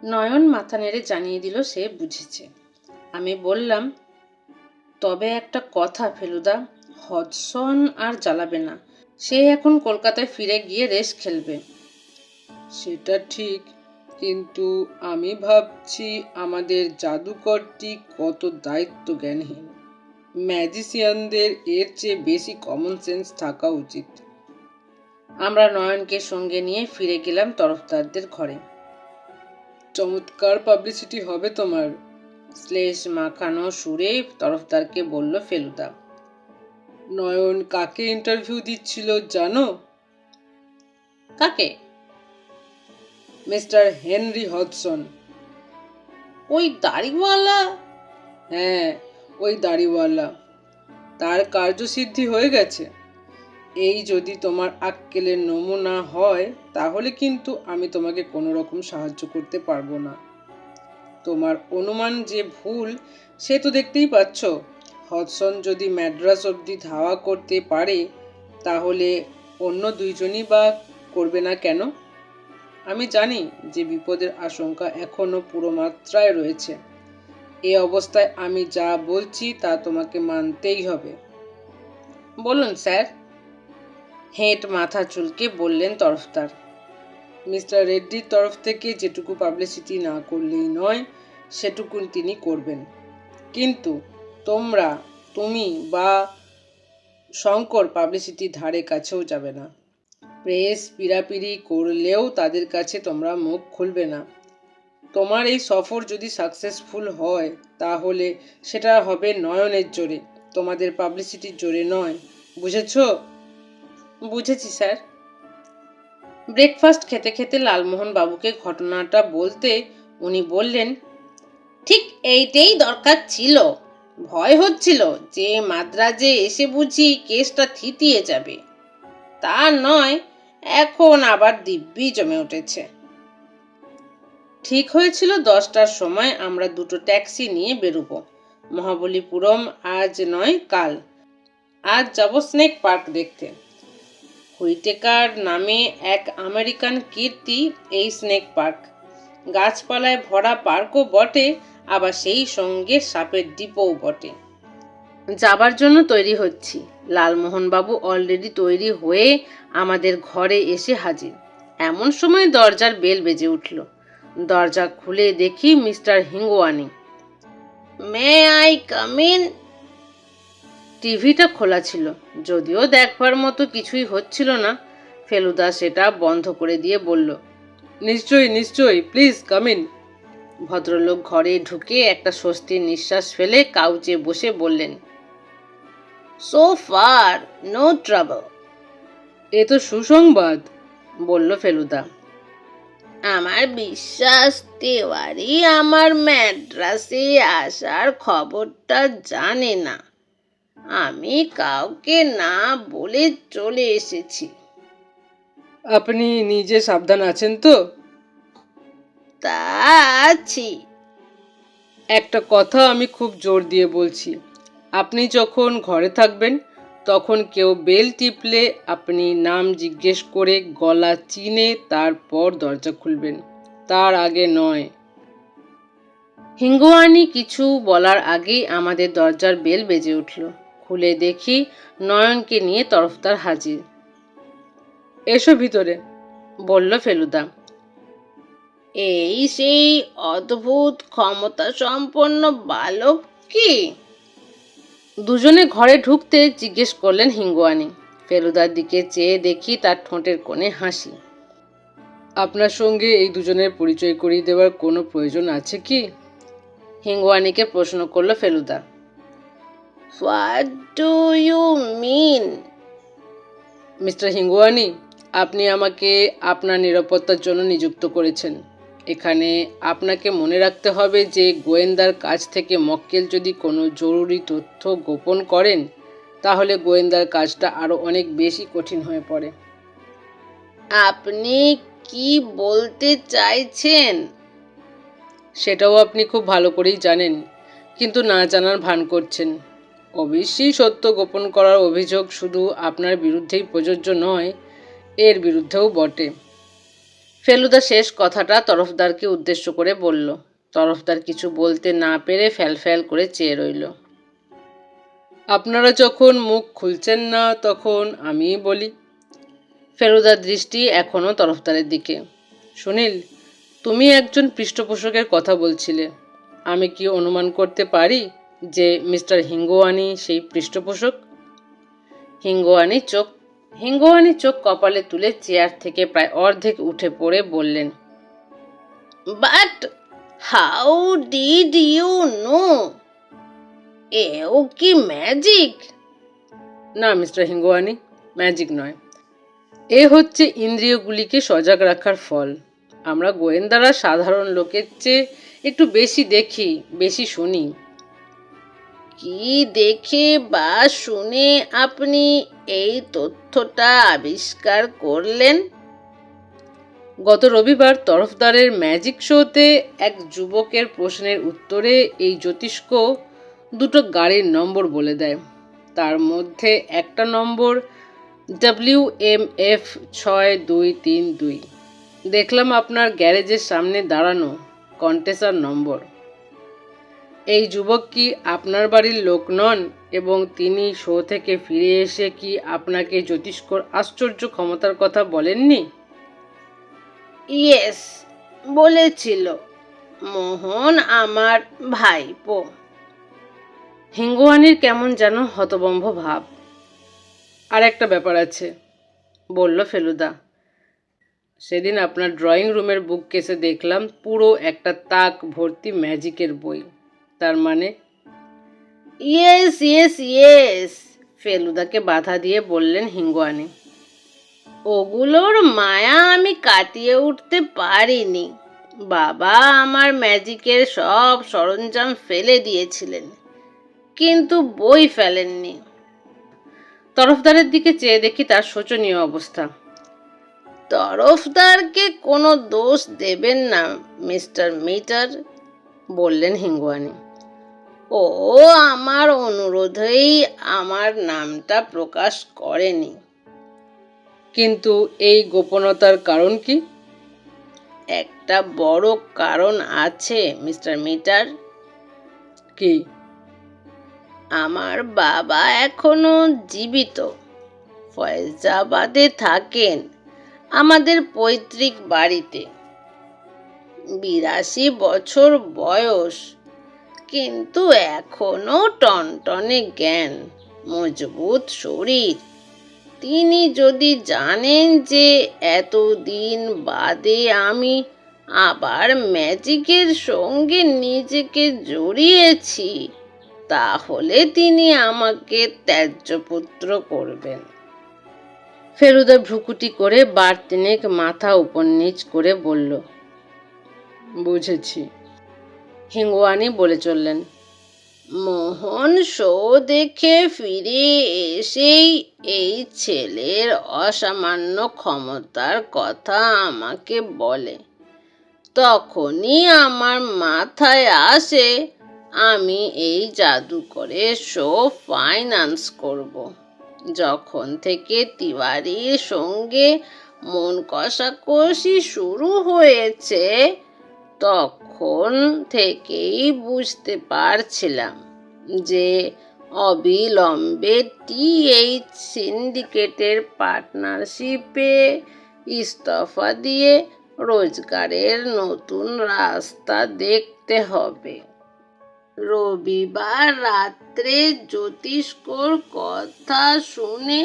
নয়ন মাথা নেড়ে জানিয়ে দিল সে বুঝেছে। আমি বললাম, তবে একটা কথা ফেলুদা, হডসন আর জ্বালাবে না। সে এখন কলকাতায় ফিরে গিয়ে রেস খেলবে। সেটা ঠিক, কিন্তু আমি ভাবছি আমাদের জাদুকরটি কত দায়িত্ব জ্ঞানহীন। ম্যাজিশিয়ানদের এর চেয়ে বেশি কমন সেন্স থাকা উচিত। আমরা নয়নকে সঙ্গে নিয়ে ফিরে গেলাম তরফদারদের ঘরে। চমৎকার পাবলিসিটি হবে তোমার, শ্লেষ মাখানো সুরে তরফদারকে বলল ফেলুদা। নয়ন কাকে ইন্টারভিউ দিচ্ছিল জানো? কাকে? Mister Henry Hodson. ওই দাড়িওয়ালা? হ্যাঁ, ওই দাড়িওয়ালা। তার কার্যসিদ্ধি হয়ে গেছে। এই যদি তোমার আক্কেলের নমুনা হয়, তাহলে কিন্তু আমি তোমাকে কোনো রকম সাহায্য করতে পারবো না। তোমার অনুমান যে ভুল সে তো দেখতেই পাচ্ছ। হডসন যদি ম্যাড্রাস অবধি ধাওয়া করতে পারে, তাহলে অন্য দুইজনই বা করবে না কেন? আমি জানি যে বিপদের আশঙ্কা এখনো পুরো মাত্রায় রয়েছে। এই অবস্থায় আমি যা বলছি তা তোমাকে মানতেই হবে। বলুন স্যার, হেঁট মাথা চুলকে বললেন তরফদার। মিস্টার রেড্ডির তরফ থেকে যেটুকু পাবলিসিটি না করলেই নয়, সেটুকু তিনি করবেন। কিন্তু তুমি বা শঙ্কর পাবলিসিটি ধারে কাছেও যাবে না। প্রেস পিড়াপিড়ি করলেও তাদের কাছে তোমরা মুখ খুলবে না। তোমার এই সফর যদি সাকসেসফুল হয়, তাহলে সেটা হবে নয়নের জোরে, তোমাদের পাবলিসিটির জোরে নয়। বুঝেছো? বুঝেছি স্যার। ব্রেকফাস্ট খেতে খেতে লালমোহন বাবুকে ঘটনাটা বলতে উনি বললেন, ঠিক এইটাই দরকার ছিল। ভয় হচ্ছিল যে মাদ্রাজে এসে বুঝি কেসটা থিতিয়ে যাবে। তা নয়, এখন আবার দিব্যি জমে উঠেছে। ঠিক হয়েছিল 10টার সময় আমরা দুটো ট্যাক্সি নিয়ে বেরোবো। মহাবলীপুরম আজ নয় কাল। আজ যাব স্নেক পার্ক দেখতে। হুইটেকার নামে এক আমেরিকান কীর্তি এই স্নেক পার্ক। গাছপালায় ভরা পার্কও বটে, আবার সেই সঙ্গে সাপের ডিপোও বটে। যাবার জন্য তৈরি হচ্ছি। লালমোহনবাবু অলরেডি তৈরি হয়ে আমাদের ঘরে এসে হাজির। এমন সময় দরজার বেল বেজে উঠল। দরজা খুলে দেখি mister Hinguani. May I come in? টিভিটা খোলা ছিল, যদিও দেখবার মতো কিছুই হচ্ছিল না। ফেলুদা সেটা বন্ধ করে দিয়ে বলল, নিশ্চয়ই নিশ্চয়ই, প্লিজ কাম ইন। ভদ্রলোক ঘরে ঢুকে একটা স্বস্তির নিঃশ্বাস ফেলে কাউচে বসে বললেন, সো ফার নো ট্রাবল। এ তো সুসংবাদ, বলল ফেলুদা। আমার বিশ্বাস তেওয়ারি আমার ম্যাড্রাসে আসার খবরটা জানে না। আমি কাউকে না বলে চলে এসেছি। আপনি নিজে সাবধান আছেন তো? তা আছি। একটা কথা আমি খুব জোর দিয়ে বলছি, আপনি যখন ঘরে থাকবেন তখন কেউ বেল টিপলে আপনি নাম জিজ্ঞেস করে গলা চিনে তারপর দরজা খুলবেন, তার আগে নয়। হিঙ্গুয়ানি কিছু বলার আগেই আমাদের দরজার বেল বেজে উঠল। খুলে দেখি নয়নকে নিয়ে তরফদার হাজির। এসো ভিতরে, বলল ফেলুদা। এই সেই অদ্ভুত ক্ষমতা সম্পন্ন বালক কি? দুজনে ঘরে ঢুকতে জিজ্ঞেস করলেন হিঙ্গুয়ানি। ফেলুদার দিকে চেয়ে দেখি তার ঠোঁটের কোণে হাসি। আপনার সঙ্গে এই দুজনের পরিচয় করিয়ে দেওয়ার কোনো প্রয়োজন আছে কি? হিঙ্গুয়ানিকে প্রশ্ন করল Feluda. What do you mean? Mister Hinguani, আপনি আমাকে আপনার নিরাপত্তার জন্য নিযুক্ত করেছেন। এখানে আপনাকে মনে রাখতে হবে যে গোয়েন্দার কাছ থেকে মক্কেল যদি কোনো জরুরি তথ্য গোপন করেন, তাহলে গোয়েন্দার কাজটা আরও অনেক বেশি কঠিন হয়ে পড়ে। আপনি কি বলতে চাইছেন? সেটাও আপনি খুব ভালো করেই জানেন, কিন্তু না জানার ভান করছেন। অবশ্যই সত্য গোপন করার অভিযোগ শুধু আপনার বিরুদ্ধেই প্রযোজ্য নয়, এর বিরুদ্ধেও বটে। ফেলুদা শেষ কথাটা তরফদারকে উদ্দেশ্য করে বলল। তরফদার কিছু বলতে না পেরে ফ্যাল করে চেয়ে রইল। আপনারা যখন মুখ খুলছেন না তখন আমিই বলি। ফেলুদার দৃষ্টি এখনও তরফদারের দিকে। সুনীল, তুমি একজন পৃষ্ঠপোষকের কথা বলছিলে। আমি কি অনুমান করতে পারি যে মিস্টার হিঙ্গোয়ানি সেই পৃষ্ঠপোষক? হিঙ্গোয়ানি চোখ কপালে তুলে চেয়ার থেকে প্রায় অর্ধেক উঠে পড়ে বললেন, but how did you know? এও কি ম্যাজিক? না মিস্টার হিঙ্গোয়ানি, ম্যাজিক নয়। এ হচ্ছে ইন্দ্রিয়গুলিকে সজাগ রাখার ফল। আমরা গোয়েন্দারা সাধারণ লোকের চেয়ে একটু বেশি দেখি, বেশি শুনি। কি দেখে বা শুনে আপনি এই তথ্যটা আবিষ্কার করলেন? গত রবিবার তরফদারের ম্যাজিক শোতে এক যুবকের প্রশ্নের উত্তরে এই জ্যোতিষ্ক দুটো গাড়ির নম্বর বলে দেয়। তার মধ্যে একটা নম্বর WMF 6232। দেখলাম আপনার গ্যারেজের সামনে দাঁড়ানো, কন্টেসার নম্বর। এই যুবক কি আপনার বাড়ির লোক নন এবং তিনি শো থেকে ফিরে এসে কি আপনাকে জ্যোতিষ্কর আশ্চর্য ক্ষমতার কথা বলেননি? ইয়েস, বলেছিল। মোহন আমার ভাইপো। হিঙ্গোয়ানির কেমন যেন হতবম্ব ভাব। আর একটা ব্যাপার আছে, বলল ফেলুদা। সেদিন আপনার ড্রয়িং রুমের বুক কেসে দেখলাম পুরো একটা তাক ভর্তি ম্যাজিকের বই। তার মানে? ইয়েস, ফেলুদাকে বাধা দিয়ে বললেন হিঙ্গোয়ানি। ওগুলোর মায়া আমি কাটিয়ে উঠতে পারিনি। বাবা আমার ম্যাজিকের সব সরঞ্জাম ফেলে দিয়েছিলেন, কিন্তু বই ফেলেননি। তরফদারের দিকে চেয়ে দেখি তার শোচনীয় অবস্থা। তরফদারকে কোনো দোষ দেবেন না মিস্টার মিটার, বললেন হিঙ্গোয়ানি। ও আমার অনুরোধেই আমার নামটা প্রকাশ করেনি। কিন্তু এই গোপনতার কারণ কি? একটা বড় কারণ আছে মিস্টার মিটার। কি? আমার বাবা এখনো জীবিত, ফয়জাবাদে থাকেন, আমাদের পৈতৃক বাড়িতে। 82 বছর বয়স, কিন্তু এখনো টনটনে জ্ঞান, মজবুত শরীর। তিনি যদি জানেন যে এতদিন বাদে আমি আবার ম্যাজিকের সঙ্গে নিজেকে জড়িয়েছি, তাহলে তিনি আমাকে ত্যায্যপুত্র করবেন। ফেলুদা ভ্রুকুটি করে বার তিনেক মাথা উপর নিচ করে বলল, বুঝেছি। হিঙ্গোয়ানি বলে চললেন, মোহন শো দেখে ফিরে এসেই এই ছেলের অসামান্য ক্ষমতার কথা আমাকে বলে। তখনই আমার মাথায় আসে আমি এই জাদুকরের শো ফাইন্যান্স করব। যখন থেকে তিওয়ারির সঙ্গে মন কষাকষি শুরু হয়েছে, তখন থেকেই বুঝতে পারছিলাম যে অবিলম্বে TH সিন্ডিকেটের পার্টনারশিপে ইস্তফা দিয়ে রোজগারের নতুন রাস্তা দেখতে হবে। রবিবার রাত্রে জ্যোতিষ্কর কথা শুনে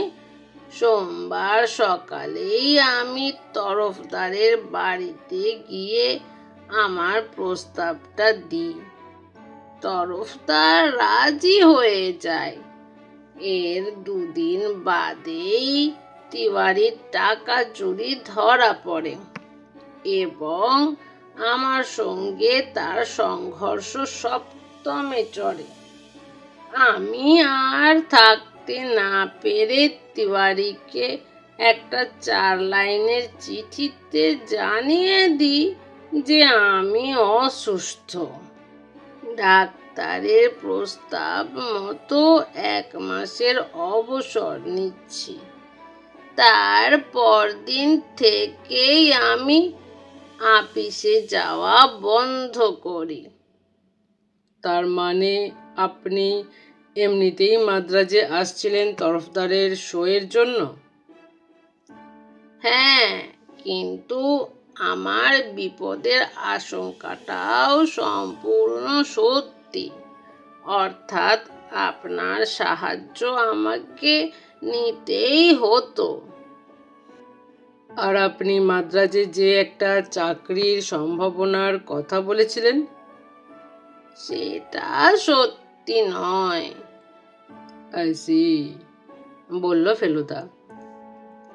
সোমবার সকালেই আমি তরফদারের বাড়িতে গিয়ে আমার প্রস্তাবটা দিই। তরফদার রাজি হয়ে যায়। এর 2 দিন বাদেই তিওয়ারির টাকা চুরি ধরা পড়ে এবং আমার সঙ্গে তার সংঘর্ষ সপ্তমে চড়ে। আমি আর থাকতে না পেরে তিওয়ারিকে একটা 4 লাইনের চিঠিতে জানিয়ে দিই যে আমি অসুস্থ। ডাক্তারের প্রস্তাব মতো 1 মাসের অবসর নিচ্ছি। তার পরদিন থেকেই আমি আপিসে যাওয়া বন্ধ করি। তার মানে আপনি এমনিতেই মাদ্রাজে আসছিলেন তরফদারের শোয়ের জন্য? হ্যাঁ, কিন্তু আমার বিপদের আশঙ্কাটাও সম্পূর্ণ সত্যি। অর্থাৎ আপনার সাহায্য আমাকে নিতেই হতো। আর আপনি মাদ্রাজে যে একটা চাকরির সম্ভাবনার কথা বলেছিলেন? সেটা সত্যি নয়, আই সি, বলল ফেলুদা।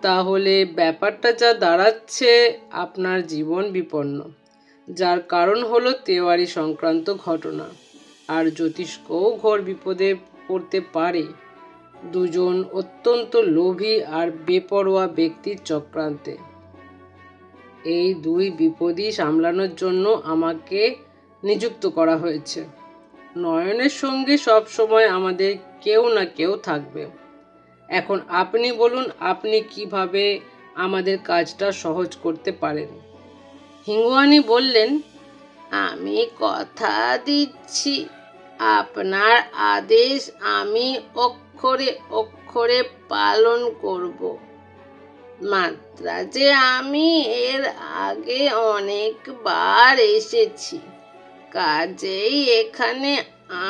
তাহলে ব্যাপারটা যা দাঁড়াচ্ছে, আপনার জীবন বিপন্ন, যার কারণ হলো তেওয়ারি সংক্রান্ত ঘটনা। আর জ্যোতিষ্কও ঘোর বিপদে পড়তে পারে দুজন অত্যন্ত লোভী আর বেপরোয়া ব্যক্তির চক্রান্তে। এই দুই বিপদই সামলানোর জন্য আমাকে নিযুক্ত করা হয়েছে। নয়নের সঙ্গে সব সময় আমাদের কেউ না কেউ থাকবে। এখন আপনি বলুন, আপনি কিভাবে আমাদের কাজটা সহজ করতে পারেন? হিঙ্গুয়ানি বললেন, আমি কথা দিচ্ছি, আপনার আদেশ আমি অক্ষরে অক্ষরে পালন করব। মাদ্রাজে আমি এর আগে অনেকবার এসেছি, কাজেই এখানে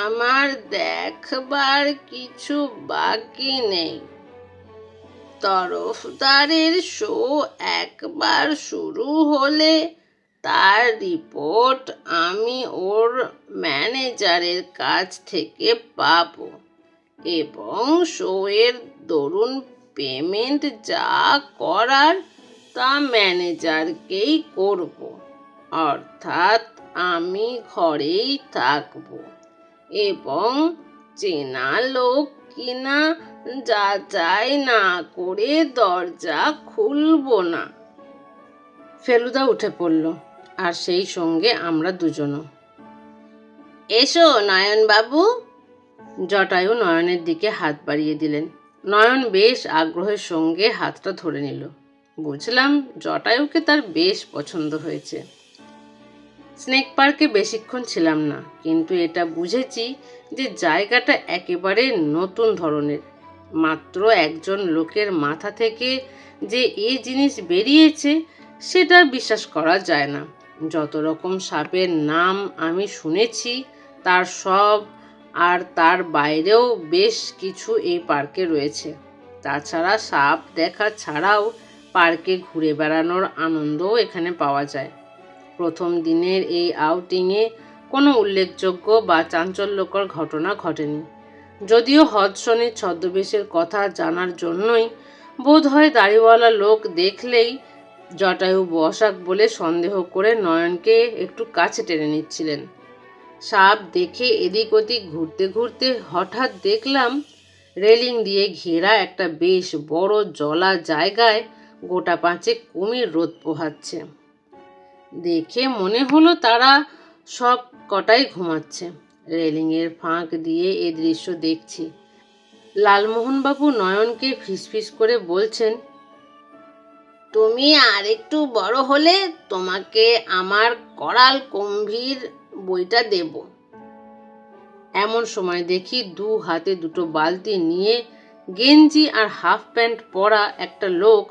আমার দেখবার কিছু বাকি নেই। তরফদারের শো একবার শুরু হলে তার রিপোর্ট আমি ওর ম্যানেজারের কাছ থেকে পাবো এবং শোয়ের দরুন পেমেন্ট যা করার তা ম্যানেজারকেই করব। অর্থাৎ আমি ঘরেই থাকব এবং চেনা লোক কিনা যাচাই না করে দরজা খুলব না। ফেলুদা উঠে পড়ল, আর সেই সঙ্গে আমরা দুজনও। এসো নয়নবাবু। জটায়ু নয়নের দিকে হাত বাড়িয়ে দিলেন। নয়ন বেশ আগ্রহের সঙ্গে হাতটা ধরে নিল। বুঝলাম জটায়ুকে তার বেশ পছন্দ হয়েছে। স্নেক পার্কে বেশিক্ষণ ছিলাম না, কিন্তু এটা বুঝেছি যে জায়গাটা একেবারে নতুন ধরনের। মাত্র একজন লোকের মাথা থেকে যে এই জিনিস বেরিয়েছে সেটা বিশ্বাস করা যায় না। যত রকম সাপের নাম আমি শুনেছি তার সব, আর তার বাইরেও বেশ কিছু এই পার্কে রয়েছে। তাছাড়া সাপ দেখা ছাড়াও পার্কে ঘুরে বেড়ানোর আনন্দও এখানে পাওয়া যায়। প্রথম দিনের এই আউটিংয়ে কোনো উল্লেখযোগ্য বা চাঞ্চল্যকর ঘটনা ঘটেনি। যদিও হদসনের ছদ্মবেশের কথা জানার জন্যই বোধহয় দাড়িওয়ালা লোক দেখলেই জটায়ু বসাক বলে সন্দেহ করে নয়নকে একটু কাছে টেনে নিচ্ছিলেন। সাপ দেখে এদিক ওদিক ঘুরতে ঘুরতে হঠাৎ দেখলাম রেলিং দিয়ে ঘেরা একটা বেশ বড় জলা জায়গায় গোটা পাঁচেক কুমির রোদ পোহাচ্ছে। দেখে মনে হলো তারা সব কটাই ঘুমাচ্ছে। রেলিংয়ের ফাঁক দিয়ে এ দৃশ্য দেখছি। লালমোহনবাবু নয়নকে ফিসফিস করে বলছেন, তুমি আর একটু বড় হলে তোমাকে আমার করাল গম্ভীর বইটা দেব। এমন সময় দেখি দু হাতে দুটো বালতি নিয়ে গেঞ্জি আর হাফ প্যান্ট পরা একটা লোক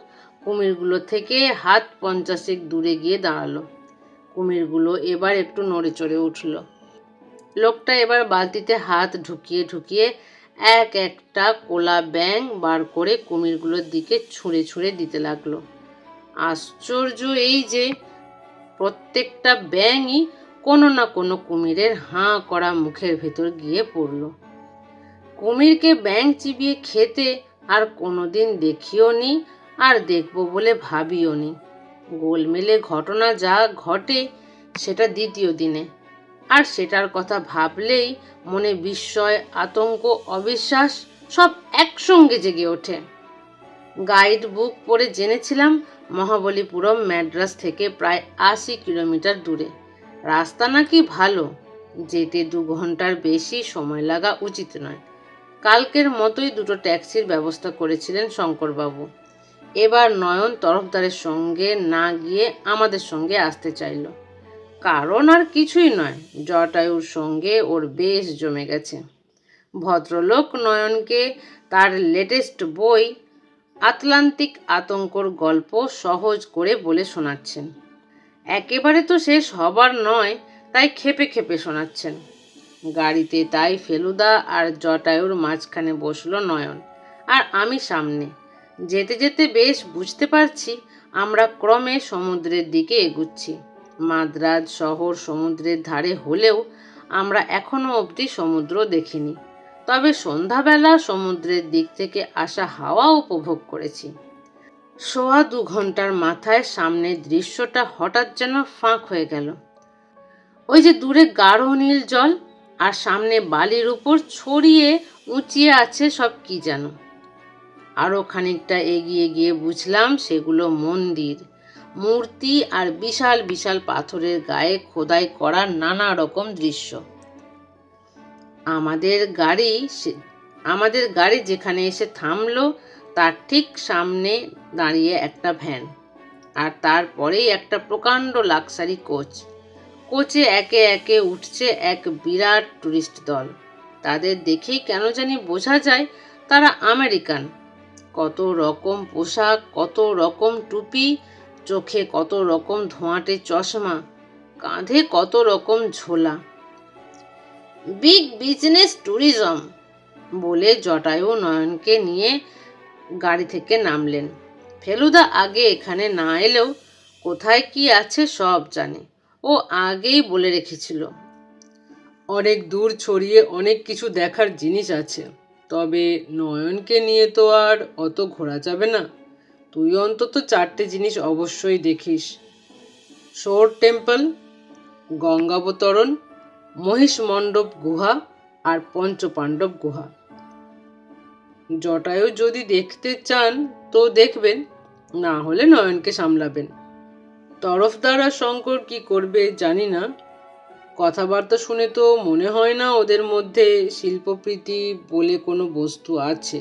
কুমিরগুলো থেকে হাত 50 দূরে গিয়ে দাঁড়ালো। কুমিরগুলো এবার একটু নড়ে চড়ে উঠল। লোকটা এবার বালতিতে হাত ঢুকিয়ে ঢুকিয়ে এক একটা কোলা ব্যাঙ বার করে কুমিরগুলোর দিকে ছুঁড়ে ছুঁড়ে দিতে লাগলো। আশ্চর্য এই যে প্রত্যেকটা ব্যাঙই কোনো না কোনো কুমিরের হাঁ করা মুখের ভেতর গিয়ে পড়ল। কুমিরকে ব্যাঙ চিবিয়ে খেতে আর কোনোদিন দেখিও নি, আর দেখব বলে ভাবিও নি। গোলমেলে ঘটনা যা ঘটে সেটা দ্বিতীয় দিনে, আর সেটার কথা ভাবলেই মনে বিস্ময়, আতঙ্ক, অবিশ্বাস সব একসঙ্গে জেগে ওঠে। গাইড বুক পড়ে জেনেছিলাম মহাবলীপুরম ম্যাড্রাস থেকে প্রায় 80 কিলোমিটার দূরে। রাস্তা নাকি ভালো, যেতে 2 ঘন্টার বেশি সময় লাগা উচিত নয়। কালকের মতোই দুটো ট্যাক্সির ব্যবস্থা করেছিলেন শঙ্করবাবু। এবার নয়ন তরফদারের সঙ্গে না গিয়ে আমাদের সঙ্গে আসতে চাইল। কারণ আর কিছুই নয়, জটায়ুর সঙ্গে ওর বেশ জমে গেছে। ভদ্রলোক নয়নকে তার লেটেস্ট বই আটলান্টিক আতঙ্কর গল্প সহজ করে বলে শোনাচ্ছেন। একেবারে তো শেষ হবার নয়, তাই খেপে খেপে শোনাচ্ছেন। গাড়িতে তাই ফেলুদা আর জটায়ুর মাঝখানে বসলো নয়ন, আর আমি সামনে। যেতে যেতে বেশ বুঝতে পারছি আমরা ক্রমে সমুদ্রের দিকে এগুচ্ছি। মাদ্রাজ শহর সমুদ্রের ধারে হলেও আমরা এখনো অবধি সমুদ্র দেখিনি, তবে সন্ধ্যাবেলা সমুদ্রের দিক থেকে আসা হাওয়া উপভোগ করেছি। 1.25 ঘন্টার মাথায় সামনের দৃশ্যটা হঠাৎ যেন ফাঁক হয়ে গেল। ওই যে দূরে গাঢ় নীল জল, আর সামনে বালির উপর ছড়িয়ে উঁচিয়ে আছে সব কি যেন। আরো খানিকটা এগিয়ে গিয়ে বুঝলাম সেগুলো মন্দির, মূর্তি আর বিশাল বিশাল পাথরের গায়ে খোদাই করা নানা রকম দৃশ্য। আমাদের গাড়ি যেখানে এসে থামলো তার ঠিক সামনে দাঁড়িয়ে একটা ভ্যান, আর তারপরেই একটা প্রকাণ্ড লাক্সারি কোচ। কোচে একে একে উঠছে এক বিরাট টুরিস্ট দল। তাদের দেখেই কেন জানি বোঝা যায় তারা আমেরিকান। কত রকম পোশাক, কত রকম টুপি, চোখে কত রকম ধোঁয়াটে চশমা, কাঁধে কত রকম ঝোলা। বিগ বিজনেস ট্যুরিজম বলে জটায়ু নয়নকে নিয়ে গাড়ি থেকে নামলেন। ফেলুদা আগে এখানে না এলেও কোথায় কি আছে সব জানে, ও আগেই বলে রেখেছিল। অনেক দূর ছড়িয়ে অনেক কিছু দেখার জিনিস আছে, তবে নয়নকে নিয়ে তো আর অত ঘোরা যাবে না। তুই অন্তত 4টে জিনিস অবশ্যই দেখিস: শোর টেম্পল, গঙ্গাবতরণ, মহিষ মণ্ডপ গুহা আর পঞ্চপাণ্ডব গুহা। জটায়ু যদি দেখতে চান তো দেখবেন, না হলে নয়নকে সামলাবেন। তরফদার আর শঙ্কর কি করবে জানি না, কথাবার্তা শুনে তো মনে হয় না ওদের মধ্যে শিল্পপ্রীতি বলে কোনো বস্তু আছে।